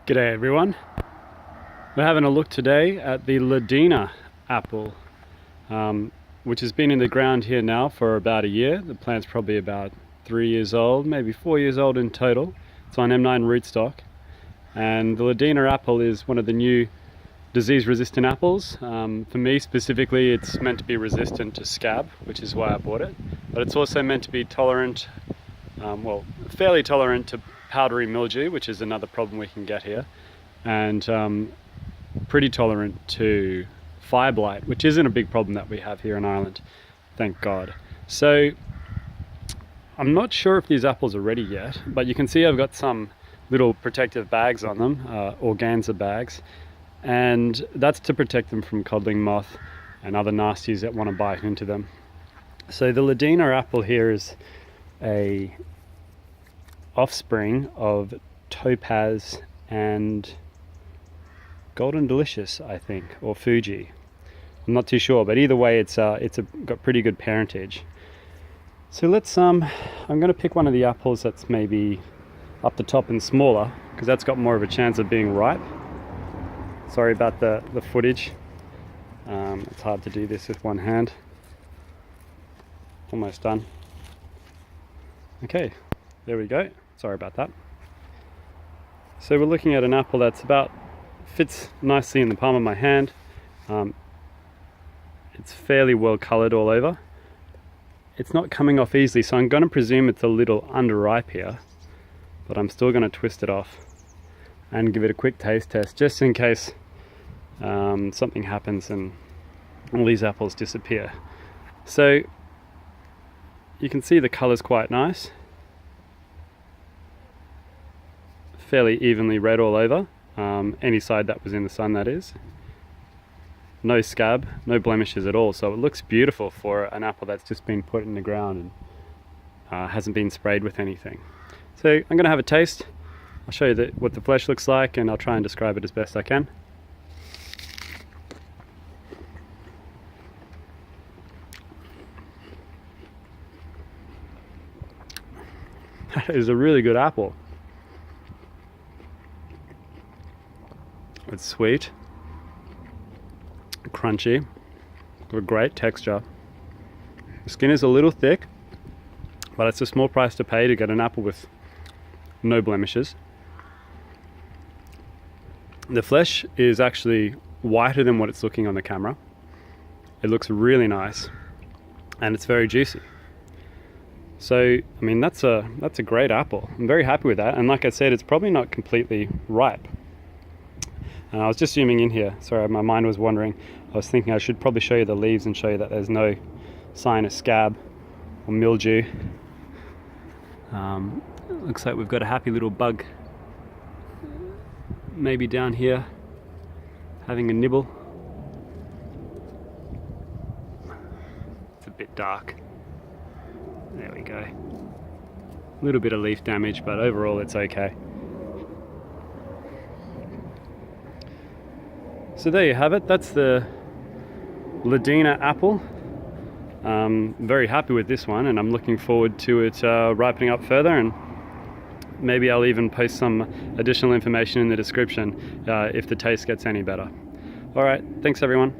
G'day everyone. We're having a look today at the Ladina apple, which has been in the ground here now for about a year. The plant's probably about 3 years old, maybe 4 years old in total. It's on M9 rootstock. And the Ladina apple is one of the new disease-resistant apples. For me specifically, it's meant to be resistant to scab, which is why I bought it. But it's also meant to be tolerant, fairly tolerant to powdery mildew, which is another problem we can get here, and pretty tolerant to fireblight, which isn't a big problem that we have here in Ireland, thank God. So I'm not sure if these apples are ready yet, but you can see I've got some little protective bags on them, organza bags, and that's to protect them from codling moth and other nasties that want to bite into them. So the Ladina apple here is a offspring of topaz and golden delicious, I think, or Fuji. I'm not too sure, but either way it's got pretty good parentage. So let's I'm going to pick one of the apples that's maybe up the top and smaller, because that's got more of a chance of being ripe. Sorry about the footage. It's hard to do this with one hand. Almost done. Okay, there we go. Sorry about that. So we're looking at an apple that's fits nicely in the palm of my hand. It's fairly well colored all over. It's not coming off easily, so I'm going to presume it's a little underripe here, but I'm still going to twist it off and give it a quick taste test just in case something happens and all these apples disappear. So you can see the color's quite nice. Fairly evenly red all over, any side that was in the sun, that is. No scab, no blemishes at all, so it looks beautiful for an apple that's just been put in the ground and hasn't been sprayed with anything. So I'm going to have a taste. I'll show you what the flesh looks like, and I'll try and describe it as best I can. That is a really good apple. It's sweet, crunchy, with a great texture. The skin is a little thick, but it's a small price to pay to get an apple with no blemishes. The flesh is actually whiter than what it's looking on the camera. It looks really nice, and it's very juicy. So, I mean, that's a great apple. I'm very happy with that, and like I said, it's probably not completely ripe. I was just zooming in here, sorry, my mind was wandering. I was thinking I should probably show you the leaves and show you that there's no sign of scab or mildew. Looks like we've got a happy little bug maybe down here having a nibble. It's a bit dark. There we go. A little bit of leaf damage, but overall it's okay. So there you have it. That's the Ladina apple. Very happy with this one, and I'm looking forward to it ripening up further, and maybe I'll even post some additional information in the description if the taste gets any better. Alright, thanks everyone.